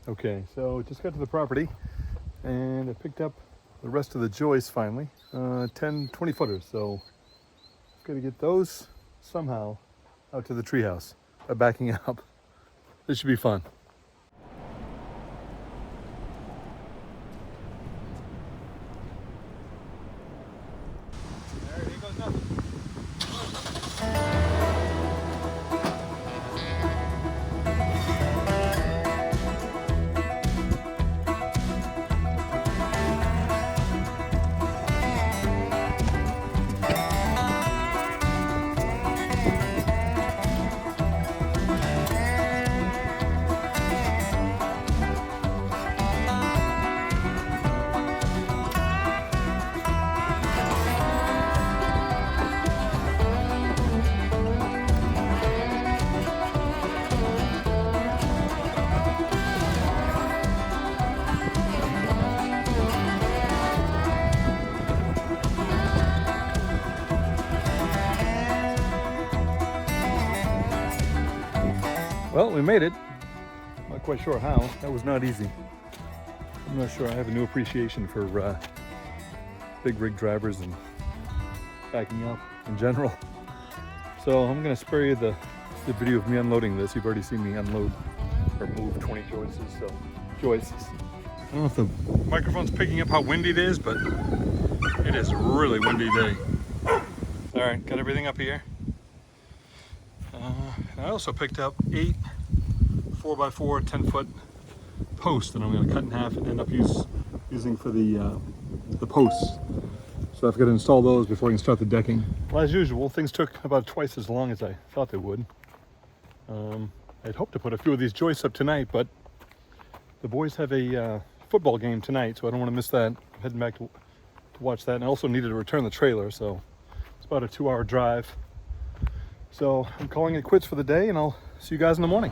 Okay, so just got to the property and I picked up the rest of the joists finally, 10 20 footers. So I've got to get those somehow out to the treehouse by backing up. This should be fun. There goes nothing. Well, we made it. Not quite sure how. That was not easy. I'm not sure. I have a new appreciation for big rig drivers and backing up in general. So I'm going to spare you the video of me unloading this. You've already seen me unload or move 20 joists. So joists. I don't know if the microphone's picking up how windy it is, but it is a really windy day. All right, got everything up here. I also picked up 8 4x4 10-foot posts that I'm going to cut in half and end up using for the posts. So I've got to install those before I can start the decking. Well, as usual, things took about twice as long as I thought they would. I'd hoped to put a few of these joists up tonight, but the boys have a football game tonight, so I don't want to miss that. I'm heading back to watch that, and I also needed to return the trailer, so it's about a 2-hour drive. So I'm calling it quits for the day, and I'll see you guys in the morning.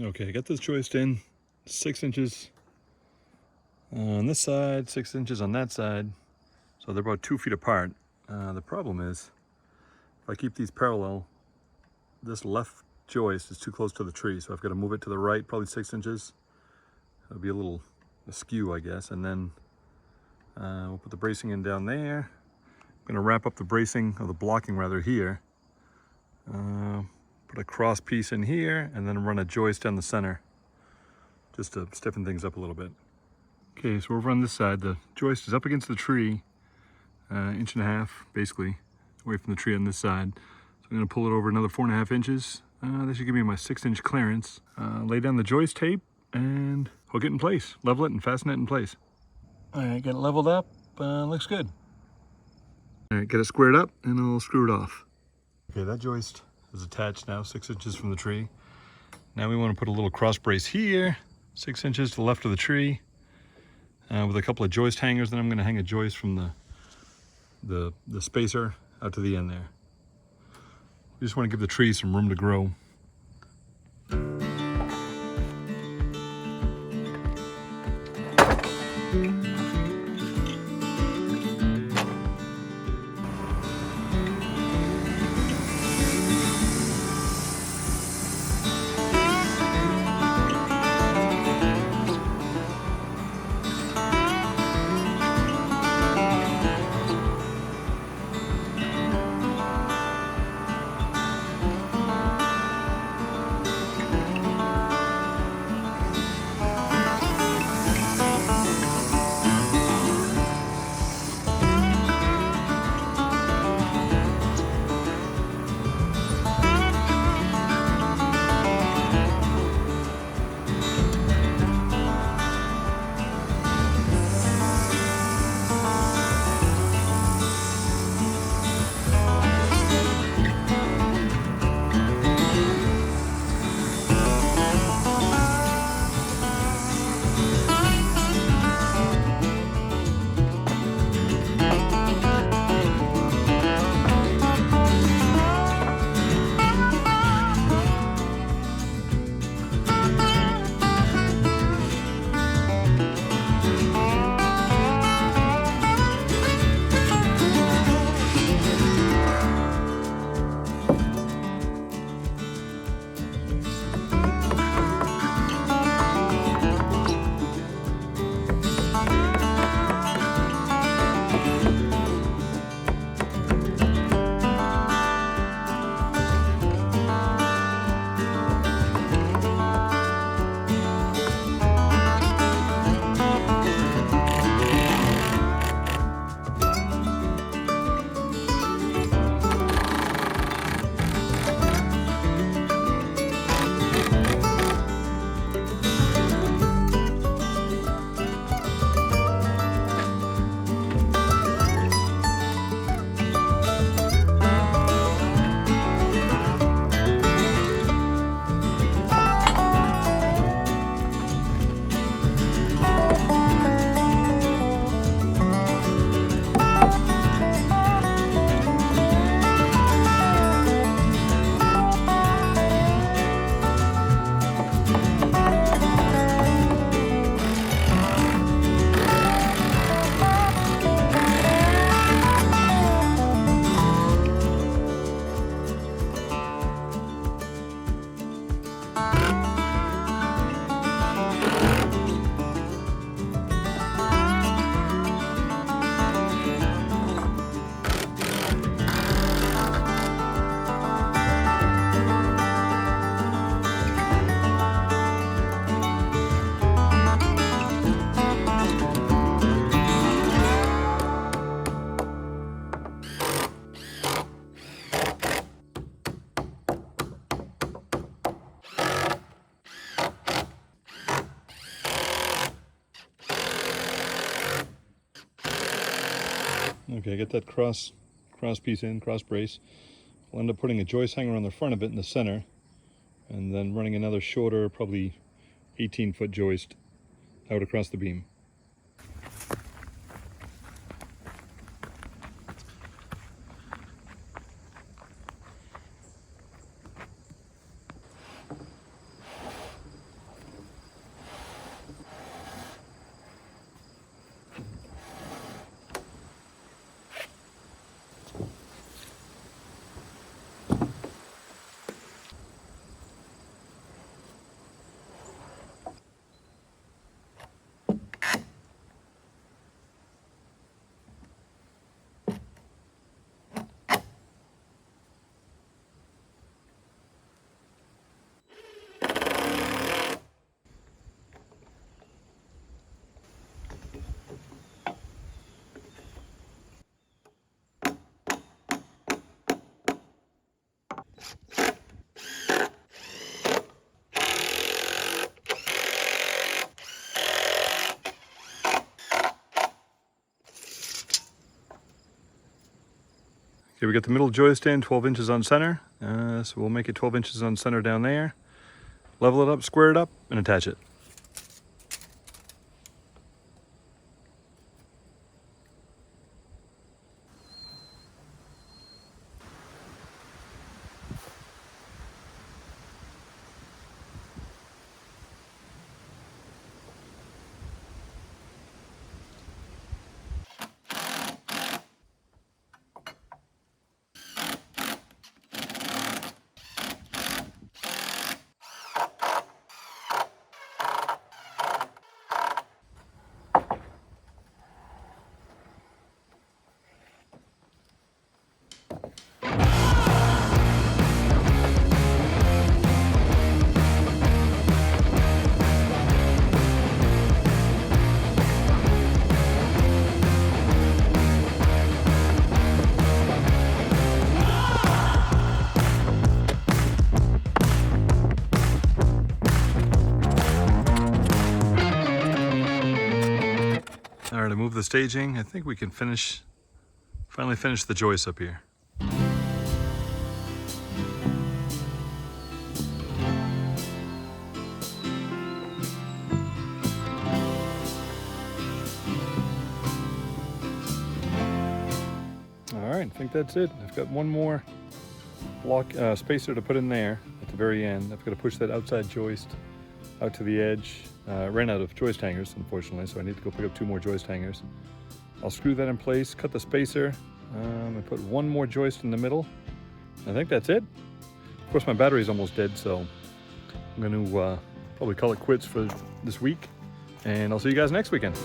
Okay, I got this joist in, 6 inches on this side, 6 inches on that side. So they're about 2 feet apart. The problem is, if I keep these parallel, this left joist is too close to the tree. So I've got to move it to the right, probably 6 inches. It'll be a little askew, I guess. And then we'll put the bracing in down there. I'm gonna wrap up the bracing, or the blocking rather, here. Put a cross piece in here and then run a joist down the center just to stiffen things up a little bit. Okay, so over on this side, the joist is up against the tree, 1.5 inches basically away from the tree on this side. So I'm gonna pull it over another 4.5 inches. That should give me my 6-inch clearance. Lay down the joist tape and hook it in place, level it and fasten it in place. All right, get it leveled up, looks good. All right, get it squared up and I'll screw it off. Okay, that joist is attached now, 6 inches from the tree. Now we want to put a little cross brace here, 6 inches to the left of the tree, with a couple of joist hangers. Then I'm going to hang a joist from the spacer out to the end there. We just want to give the tree some room to grow. Okay, get that cross piece in, cross brace. I'll end up putting a joist hanger on the front of it in the center, and then running another shorter, probably 18-foot joist out across the beam. Okay, we got the middle joist in, 12 inches on center. So we'll make it 12 inches on center down there. Level it up, square it up, and attach it. All right, I moved the staging. I think we can finally finish the joists up here. All right, I think that's it. I've got one more block spacer to put in there at the very end. I've got to push that outside joist out to the edge. Ran out of joist hangers, unfortunately, so I need to go pick up 2 more joist hangers. I'll screw that in place, cut the spacer, and put one more joist in the middle. I think that's it. Of course, my battery's almost dead, so I'm going to probably call it quits for this week, and I'll see you guys next weekend.